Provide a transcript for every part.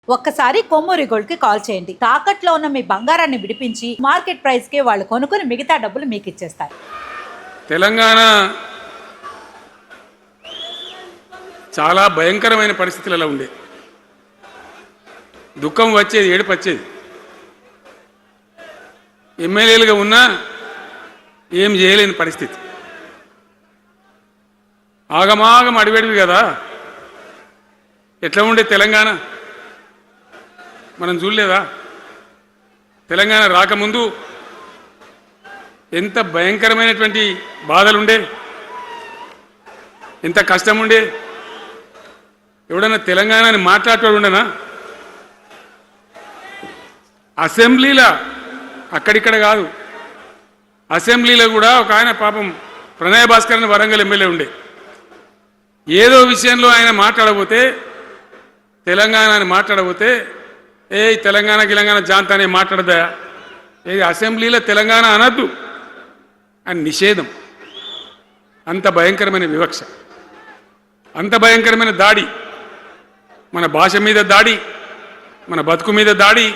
ఒక్కసారి కొమ్మూరి గోల్డ్ కి కాల్ చేయండి. తాకట్లో ఉన్న మీ బంగారాన్ని విడిపించి మార్కెట్ ప్రైస్ కి వాళ్ళు కొనుక్కుని మిగతా డబ్బులు మీకు ఇచ్చేస్తారు. తెలంగాణ చాలా భయంకరమైన పరిస్థితులలో ఉండే, దుఃఖం వచ్చేది, ఏడుపు వచ్చేది. ఎమ్మెల్యేలుగా ఉన్నా ఏం చేయలేని పరిస్థితి. ఆగమాగం అడివేడివి కదా. ఎట్లా ఉండే తెలంగాణ మనం చూడలేదా? తెలంగాణ రాకముందు ఎంత భయంకరమైనటువంటి బాధలుండే, ఎంత కష్టం ఉండే. ఎవడన్నా తెలంగాణని మాట్లాడేవాడు ఉండనా? అసెంబ్లీలో అక్కడిక్కడ కాదు, అసెంబ్లీలో కూడా ఒక ఆయన పాపం ప్రణయ్ భాస్కర్ అని వరంగల్ ఎమ్మెల్యే ఉండే, ఏదో విషయంలో ఆయన మాట్లాడబోతే, తెలంగాణని మాట్లాడబోతే, ఏ తెలంగాణ జాంతానే మాట్లాడదా, ఏది అసెంబ్లీలో తెలంగాణ అనద్దు అని నిషేధం. అంత భయంకరమైన వివక్ష, అంత భయంకరమైన దాడి, మన భాష మీద దాడి, మన బతుకు మీద దాడి,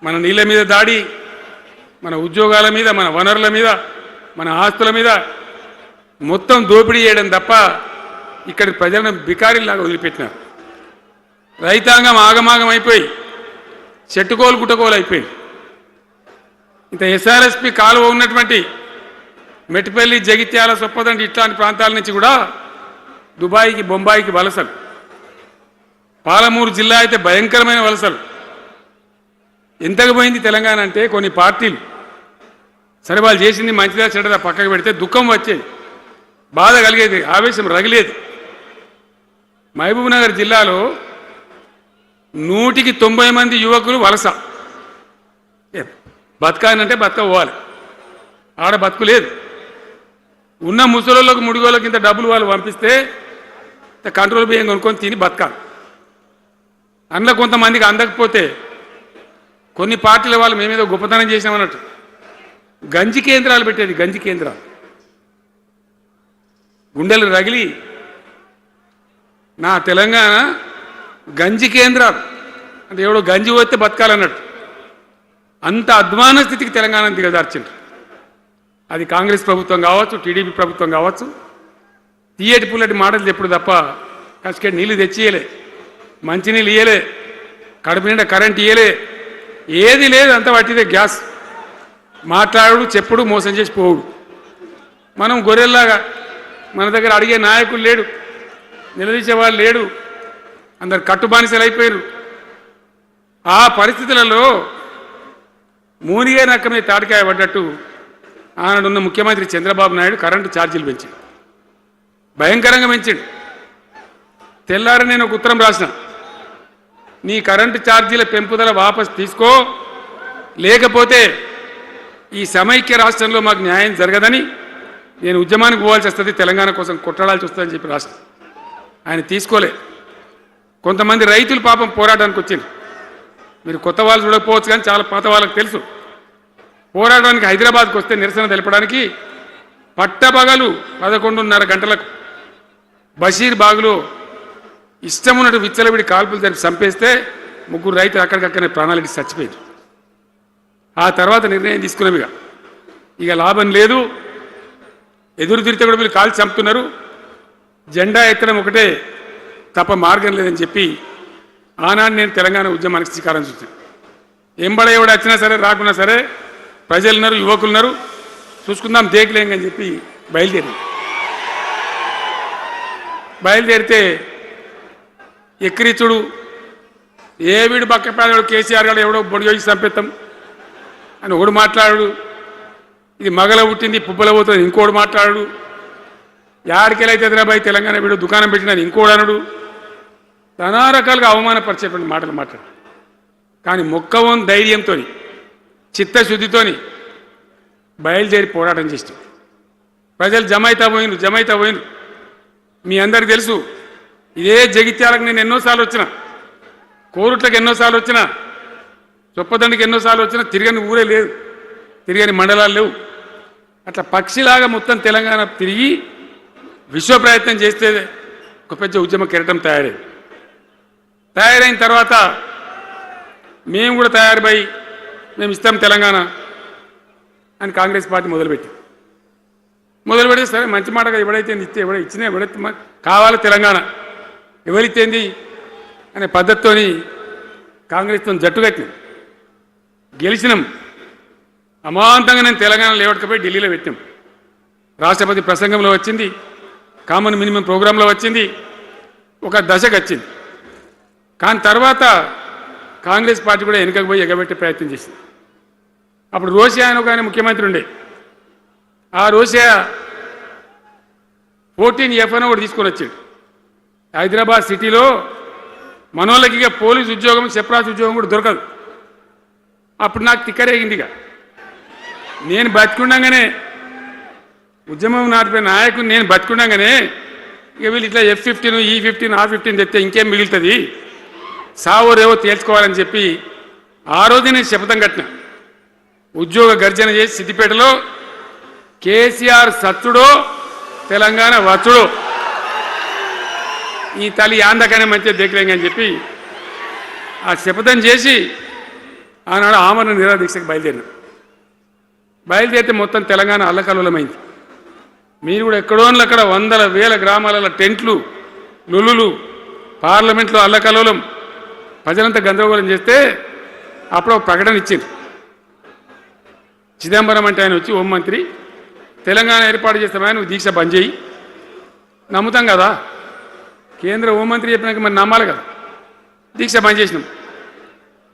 మన నీళ్ళ మీద దాడి, మన ఉద్యోగాల మీద, మన వనరుల మీద, మన ఆస్తుల మీద మొత్తం దోపిడీ చేయడం తప్ప ఇక్కడి ప్రజలను బికారీలాగా వదిలిపెట్టినారు. రైతాంగం ఆగమాగం అయిపోయి చెట్టుకోలు గుట్టకోలు అయిపోయింది. ఇంత ఎస్ఆర్ఎస్పి కాలువ ఉన్నటువంటి మెట్టిపల్లి, జగిత్యాల, సొప్పదండి ఇట్లాంటి ప్రాంతాల నుంచి కూడా దుబాయ్కి, బొంబాయికి వలసలు. పాలమూరు జిల్లా అయితే భయంకరమైన వలసలు. ఎంతకు పోయింది తెలంగాణ అంటే, కొన్ని పార్టీలు సరే వాళ్ళు చేసింది మంచిదా చెడ్డదా పక్కకు పెడితే దుఃఖం వచ్చేది, బాధ కలిగేది, ఆవేశం రగిలేది. మహబూబ్ నగర్ జిల్లాలో 100కి 90 మంది యువకులు వలస. బతకానంటే బతకపోవాలి, ఆడ బతుకు లేదు. ఉన్న ముసలోళ్ళకు, ముడిగోళ్ళకి ఇంత డబ్బులు వాళ్ళు పంపిస్తే కంట్రోల్ బియ్యం కొనుక్కొని తిని బతకాలి. అందులో కొంతమందికి అందకపోతే కొన్ని పార్టీల వాళ్ళు మేమేదో గొప్పతనం చేసినామన్నట్టు గంజి కేంద్రాలు పెట్టేది. గంజి కేంద్రాలు గుండెలు రగిలి, నా తెలంగాణ గంజి కేంద్రాలు అంటే ఎవడో గంజి పోతే బతకాలన్నట్టు అంత అధ్వాన స్థితికి తెలంగాణ దిగజార్చిండ్రు. అది కాంగ్రెస్ ప్రభుత్వం కావచ్చు, టీడీపీ ప్రభుత్వం కావచ్చు. తీయటి పుల్లటి మాటలు చెప్పుడు తప్ప కసుకేటి నీళ్ళు తెచ్చియలే, మంచినీళ్ళు ఇయ్యలే, కడుపు నిండా కరెంట్ ఇయ్యలే, ఏది లేదు. అంత పట్టిదే గ్యాస్. మాట్లాడు, చెప్పుడు, మోసం చేసి పోవుడు. మనం గొర్రెల్లాగా, మన దగ్గర అడిగే నాయకులు లేడు, నిలదీసేవాళ్ళు లేడు, అందరు కట్టుబానిసలు అయిపోయారు. ఆ పరిస్థితులలో మూనిగే నక్క మీద తాటికాయ పడ్డట్టు ఆనాడున్న ముఖ్యమంత్రి చంద్రబాబు నాయుడు కరెంటు ఛార్జీలు పెంచాడు, భయంకరంగా పెంచాడు. తెల్లారి నేను ఒక ఉత్తరం రాసిన, నీ కరెంటు ఛార్జీల పెంపుదల వాపసు తీసుకో, లేకపోతే ఈ సమైక్య రాష్ట్రంలో మాకు న్యాయం జరగదని నేను ఉద్యమానికి పోవాల్సి వస్తుంది, తెలంగాణ కోసం కొట్లాడాల్సి వస్తుందని చెప్పి రాసిన. ఆయన తీసుకోలే. కొంతమంది రైతులు పాపం పోరాటానికి వచ్చింది. మీరు కొత్త వాళ్ళు చూడకపోవచ్చు కానీ చాలా పాత వాళ్ళకి తెలుసు. పోరాటానికి హైదరాబాద్కి వస్తే నిరసన తెలపడానికి పట్టపగలు 11:30 గంటలకు బషీర్ బాగులో ఇష్టం ఉన్నట్టు విచ్చలవిడి కాల్పులు జరిపి చంపేస్తే 3 రైతులు అక్కడికక్కడనే ప్రాణాలకి చచ్చిపోయారు. ఆ తర్వాత నిర్ణయం తీసుకున్నాం, ఇక లాభం లేదు, ఎదురు తిరిగితే కూడా మీరు కాల్చి చంపుతున్నారు, జెండా ఎత్తడం ఒకటే తప్ప మార్గం లేదని చెప్పి ఆనాడు నేను తెలంగాణ ఉద్యమానికి శ్రీకారం చుట్టాను. ఎంబడ ఎవడు వచ్చినా సరే రాకున్నా సరే ప్రజలున్నారు, యువకులున్నారు, చూసుకుందాం దేకలేంగని చెప్పి బయలుదేరితే ఎక్కిరిచుడు, ఏ వీడు బక్కపేదడు కేసీఆర్ గారు ఎవడో బొడి చేసి చంపేస్తాం అని ఒకడు మాట్లాడు, ఇది మగల పుట్టింది పుబ్బల పోతుంది ఇంకోడు మాట్లాడు, యాడికెళ్ళైతే హైదరాబాద్ తెలంగాణ వీడు దుకాణం పెట్టినది ఇంకోడు అనడు, నానా రకాలుగా అవమానపరిచేటువంటి మాటలు మాట్లాడు. కానీ మొక్కవోని ధైర్యంతో, చిత్తశుద్ధితో బయలుదేరి పోరాటం చేస్తాం. ప్రజలు జమైతా పోయినరు. మీ అందరికి తెలుసు, ఇదే జగిత్యాలకు నేను ఎన్నోసార్లు వచ్చిన, కోరుట్లకు ఎన్నోసార్లు వచ్చిన, చొప్పదండికి ఎన్నోసార్లు వచ్చినా తిరగని ఊరే లేదు, తిరగని మండలాలు లేవు. అట్లా పక్షిలాగా మొత్తం తెలంగాణ తిరిగి విశ్వ ప్రయత్నం చేస్తే ఒక పెద్ద ఉద్యమ కెరటం తయారైంది. తయారైన తర్వాత మేము కూడా తయారుపై మేము ఇస్తాం తెలంగాణ అని కాంగ్రెస్ పార్టీ మొదలుపెడితే సరే మంచి మాటగా ఎవడైతే ఇస్తే ఇచ్చినా ఎవడైతే కావాలి తెలంగాణ ఎవరితేంది అనే పద్ధతితోని కాంగ్రెస్తో జట్టు కట్టినాం, గెలిచినాం. అమాంతంగా నేను తెలంగాణ లేవట్టుకపోయి ఢిల్లీలో పెట్టాం. రాష్ట్రపతి ప్రసంగంలో వచ్చింది, కామన్ మినిమం ప్రోగ్రాంలో వచ్చింది, ఒక దశకు వచ్చింది. కానీ తర్వాత కాంగ్రెస్ పార్టీ కూడా వెనుకకు పోయి ఎగబెట్టే ప్రయత్నం చేసింది. అప్పుడు రోషియా అని ఒక ఆయన ముఖ్యమంత్రి ఉండే, ఆ రోషియా 14F అని ఒకటి తీసుకొని వచ్చాడు. హైదరాబాద్ సిటీలో మనోళ్ళకి ఇక పోలీసు ఉద్యోగం సెప్రాస్ ఉద్యోగం కూడా దొరకదు. అప్పుడు నాకు తిక్కరేగిందిగా. నేను బతికుండగానే ఉద్యమం నాటిపోయిన నాయకుని నేను బతికుండగానే ఇక వీళ్ళు ఇట్లా F-15 E-15 R-15 తెస్తే ఇంకేం మిగులుతుంది, సావో రేవో తేల్చుకోవాలని చెప్పి ఆ రోజు నేను శపథం కట్టిన. ఉద్యోగ గర్జన చేసి సిద్దిపేటలో కేసీఆర్ సత్తుడో తెలంగాణ వచ్చుడో ఈ తల్లి ఆందకనే మంచిగా దగ్గరేంగా అని చెప్పి ఆ శపథం చేసి ఆనాడు ఆమరణ నిరాదీక్షకు బయలుదేరితే మొత్తం తెలంగాణ అల్లకల్లోలమైంది. మీరు కూడా ఎక్కడోళ్ళు అక్కడ వందల వేల గ్రామాలలో టెంట్లు లులులు పార్లమెంట్లో అల్లకల్లోలం ప్రజలంతా గందరగోళం చేస్తే అప్పుడు ఒక ప్రకటన ఇచ్చింది. చిదంబరం అంటే ఆయన వచ్చి హోంమంత్రి, తెలంగాణ ఏర్పాటు చేస్తామని నువ్వు దీక్ష బంద్ చేయి. నమ్ముతాం కదా, కేంద్ర హోంమంత్రి చెప్పినాక మరి నమ్మాలి కదా. దీక్ష బంద్ చేసినాం.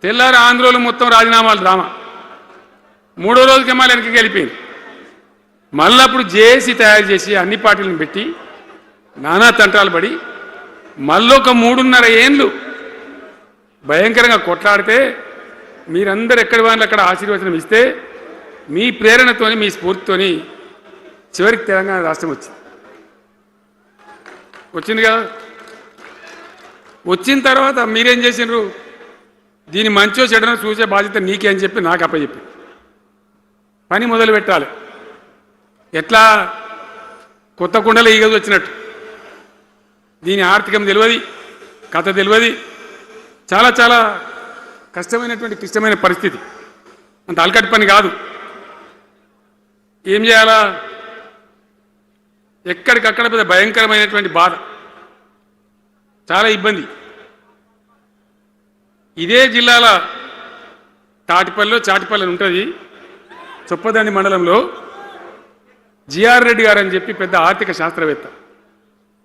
తెల్లారి ఆంధ్రోలు మొత్తం రాజీనామాలు డ్రామా. మూడో రోజుకి మళ్ళీ వెనక్కి వెళ్ళిపోయింది. మళ్ళీ అప్పుడు జేఏసీ తయారు చేసి అన్ని పార్టీలను పెట్టి నానా తంటాలు పడి మళ్ళొక 3.5 ఏళ్ళు భయంకరంగా కొట్లాడితే మీరందరూ ఎక్కడి వాళ్ళు అక్కడ ఆశీర్వచనం ఇస్తే మీ ప్రేరణతోని మీ స్ఫూర్తితోని చివరికి తెలంగాణ రాష్ట్రం వచ్చింది కదా. వచ్చిన తర్వాత మీరేం చేసినారు, దీని మంచో చెడనో చూసే బాధ్యత నీకే అని చెప్పి నాకు అప్పచెప్పి పని మొదలు పెట్టాలి. ఎట్లా కొత్త కుండలో ఈగదు వచ్చినట్టు. దీని ఆర్థికం తెలియదు, కథ తెలియదు, చాలా చాలా క్లిష్టమైన పరిస్థితి. అంత అలకటి పని కాదు. ఏం చేయాలా, ఎక్కడికక్కడ పెద్ద భయంకరమైనటువంటి బాధ, చాలా ఇబ్బంది. ఇదే జిల్లాల చాటిపల్లి ఉంటుంది, చొప్పదండి మండలంలో జిఆర్ రెడ్డి గారు అని చెప్పి పెద్ద ఆర్థిక శాస్త్రవేత్త.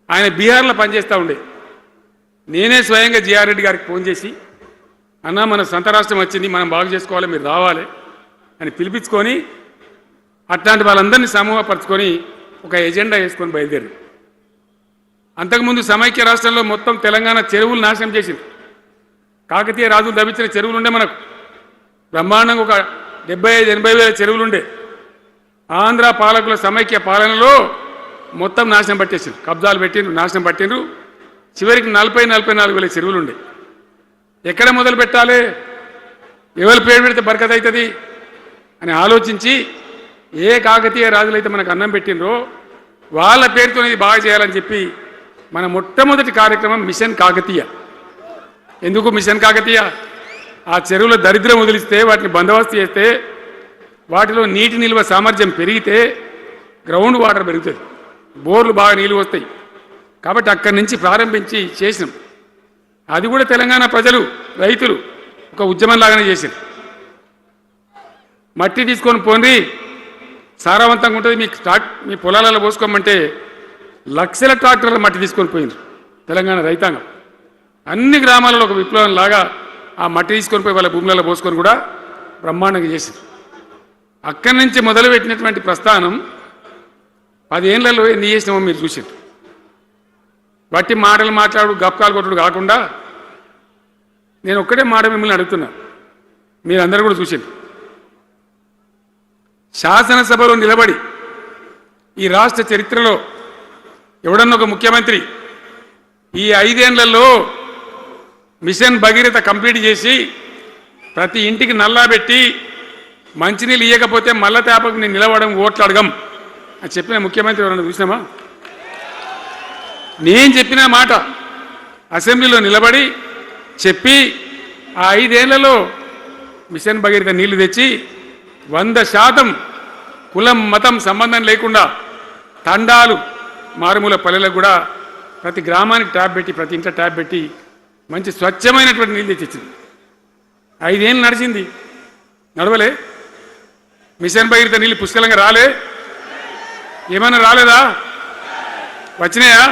ఆయన బీహార్లో పనిచేస్తూ ఉండే. నేనే స్వయంగా జిఆర్ రెడ్డి గారికి ఫోన్ చేసి, అన్నా మన సొంత రాష్ట్రం వచ్చింది, మనం బాగు చేసుకోవాలి, మీరు రావాలి అని పిలిపించుకొని అట్లాంటి వాళ్ళందరినీ సమూహపరచుకొని ఒక ఎజెండా వేసుకొని బయలుదేరి. అంతకుముందు సమైక్య రాష్ట్రంలో మొత్తం తెలంగాణ చెరువులు నాశనం చేసింది. కాకతీయ రాజులు లభించిన చెరువులు ఉండే మనకు బ్రహ్మాండంగా ఒక 75-80 వేల చెరువులుండే. ఆంధ్ర పాలకుల సమైక్య పాలనలో మొత్తం నాశనం పట్టేసిండ్రు, కబ్జాలు పెట్టిండ్రు, నాశనం పట్టిండ్రు. చివరికి 40-44 వేల చెరువులుండే. ఎక్కడ మొదలు పెట్టాలి, ఎవరి పేరు పెడితే బరకత అవుతుంది అని ఆలోచించి ఏ కాకతీయ రాజులైతే మనకు అన్నం పెట్టిండ్రో వాళ్ళ పేరుతో ఇది బాగా చేయాలని చెప్పి మన మొట్టమొదటి కార్యక్రమం మిషన్ కాకతీయ. ఎందుకు మిషన్ కాకతీయ? ఆ చెరువుల దరిద్రం వదిలిస్తే, వాటిని బందోబస్తు చేస్తే, వాటిలో నీటి నిల్వ సామర్థ్యం పెరిగితే గ్రౌండ్ వాటర్ పెరుగుతుంది, బోర్లు బాగా నీళ్ళు వస్తాయి. కాబట్టి అక్కడి నుంచి ప్రారంభించి చేసినాం. అది కూడా తెలంగాణ ప్రజలు, రైతులు ఒక ఉద్యమంలాగానే చేశారు. మట్టి తీసుకొని పోండి, సారవంతంగా ఉంటుంది, మీ పొలాలలో పోసుకోమంటే లక్షల ట్రాక్టర్ల మట్టి తీసుకొని పోయింది తెలంగాణ రైతాంగం. అన్ని గ్రామాలలో ఒక విప్లవం లాగా ఆ మట్టి తీసుకొని పోయి వాళ్ళ భూములలో పోసుకొని కూడా బ్రహ్మాండంగా చేసింది. అక్కడి నుంచి మొదలుపెట్టినటువంటి ప్రస్థానం 10 ఏళ్లలో ఎన్ని చేసినామో మీరు చూసారు. బట్టి మాటలు మాట్లాడు గప్కాలు కొట్టుడు కాకుండా నేను ఒక్కటే మాట మిమ్మల్ని అడుగుతున్నా, మీరందరూ కూడా చూసారు. శాసనసభలో నిలబడి ఈ రాష్ట్ర చరిత్రలో ఎవడన్నా ఒక ముఖ్యమంత్రి ఈ 5 ఏళ్లలో మిషన్ భగీరథ కంప్లీట్ చేసి ప్రతి ఇంటికి నల్లా పెట్టి మంచినీళ్ళు ఇవ్వకపోతే మల్ల తేపకు నేను నిలవడం ఓట్లు అడగం అని చెప్పిన ముఖ్యమంత్రి ఎవరన్నా చూసినామా? నేను చెప్పిన మాట అసెంబ్లీలో నిలబడి చెప్పి ఆ 5 ఏళ్లలో మిషన్ భగీరథ నీళ్లు తెచ్చి 100% కులం మతం సంబంధం లేకుండా తండాలు మారుమూల పల్లెలకు కూడా ప్రతి గ్రామానికి ట్యాప్ పెట్టి ప్రతి ఇంట్లో ట్యాప్ పెట్టి మంచి స్వచ్ఛమైనటువంటి నీళ్ళు తెచ్చిచ్చింది. 5 ఏళ్ళు నడిచింది, నడవలే. మిషన్ భగీరథ నీళ్ళు పుష్కలంగా రాలే, ఏమైనా రాలేదా? వచ్చినాయా?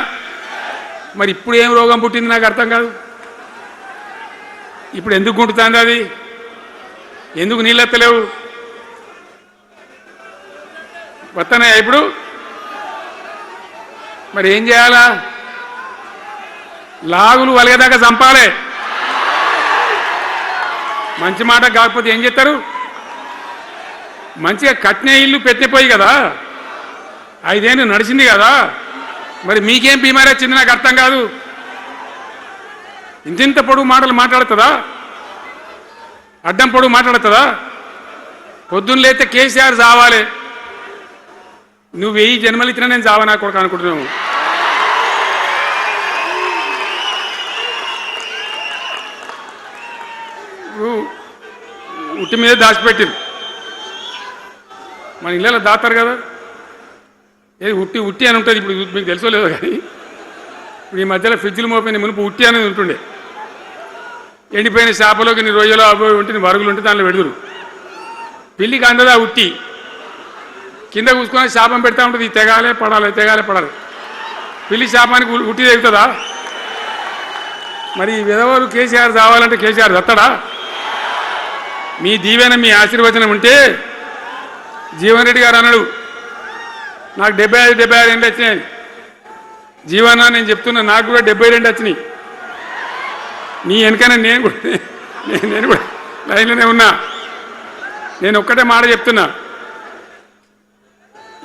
మరి ఇప్పుడు ఏం రోగం పుట్టింది నాకు అర్థం కాదు. ఇప్పుడు ఎందుకు గుంటుతుంది అది? ఎందుకు నీళ్ళు ఎత్తలేవు? వస్తున్నాయా ఇప్పుడు? మరి ఏం చేయాలా? లాగులు వలగదాకా చంపాలే. మంచి మాట కాకపోతే ఏం చేస్తారు? మంచిగా కట్టిన ఇల్లు పెట్టిపోయి కదా, 5 ఏళ్ళు నడిచింది కదా, మరి మీకేం బీమారీ వచ్చింది నాకు అర్థం కాదు. ఇంతింత పొడుగు మాటలు మాట్లాడుతుందా? అడ్డం పొడుగు మాట్లాడుతుందా? పొద్దున్న లేతే కేసీఆర్ చావాలి, నువ్వు 1000 జన్మలు ఇచ్చినా నేను చావనా కొడుకు అనుకుంటున్నావు. ఉట్టి మీద దాచిపెట్టిరు, మన ఇళ్ళలో దాతారు కదా. ఏది ఉట్టి ఉట్టి అని ఉంటుంది. ఇప్పుడు మీకు తెలుసో లేదో కానీ ఇప్పుడు ఈ మధ్యలో ఫ్రిడ్జ్లు మోపోయిన మునుపు ఉట్టి అనేది ఉంటుండే. ఎండిపోయిన చేపలోకి నీ రొయ్యలో అబ్బాయి ఉంటే నీ వరుగులు ఉంటే దాంట్లో పెడుదురు. పిల్లికి అందదా ఉట్టి, కింద కూసుకొని శాపం పెడతా ఉంటుంది. తెగాలే పడాలి, తెగాలే పడాలి. పిల్లి శాపానికి ఉట్టి తెగుతుందా? మరి విధవలు కేసీఆర్ చావాలంటే కేసీఆర్ దత్తడా? మీ దీవెన మీ ఆశీర్వచనం ఉంటే జీవన్ రెడ్డి గారు అన్నాడు, నాకు 75 ఏళ్ళు వచ్చినాయి. జీవన నేను చెప్తున్నా, నాకు కూడా 72 వచ్చినాయి. నీ వెనకనే నేను కూడా లైన్లోనే ఉన్నా. నేను ఒక్కటే మాట చెప్తున్నా,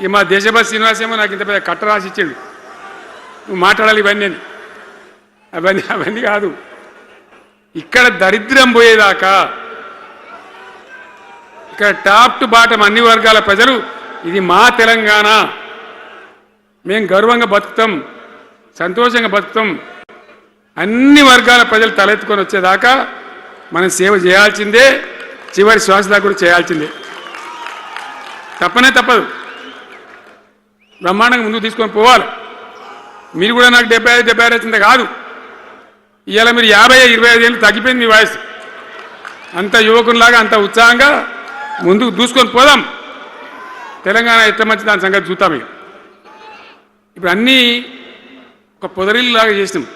ఇక మా దేశభక్తి శ్రీనివాసేమో నాకు ఇంత పెద్ద కట్ట రాసి ఇచ్చాడు, నువ్వు మాట్లాడాలి ఇవన్నీ అని. అవన్నీ కాదు. ఇక్కడ దరిద్రం పోయేదాకా, ఇక్కడ టాప్ టు బాటం అన్ని వర్గాల ప్రజలు ఇది మా తెలంగాణ, మేము గర్వంగా బతుకుతాం, సంతోషంగా బతుకుతాం, అన్ని వర్గాల ప్రజలు తలెత్తుకొని వచ్చేదాకా మనం సేవ చేయాల్సిందే, చివరి శ్వాస దాకా కూడా చేయాల్సిందే. తప్పనే తప్పదు. బ్రహ్మాండంగా ముందుకు తీసుకొని పోవాలి. మీరు కూడా నాకు 75 వచ్చింది కాదు. ఇవాళ మీరు 50-25 ఏళ్ళు తగ్గిపోయింది మీ వయసు. అంత యువకునిలాగా అంత ఉత్సాహంగా ముందుకు దూసుకొని పోదాం. తెలంగాణ ఎట్లా మంచి దాని సంగతి చూద్దాం. ఇప్పుడు అన్నీ ఒక పొదరిల్లాగా చేసినాం.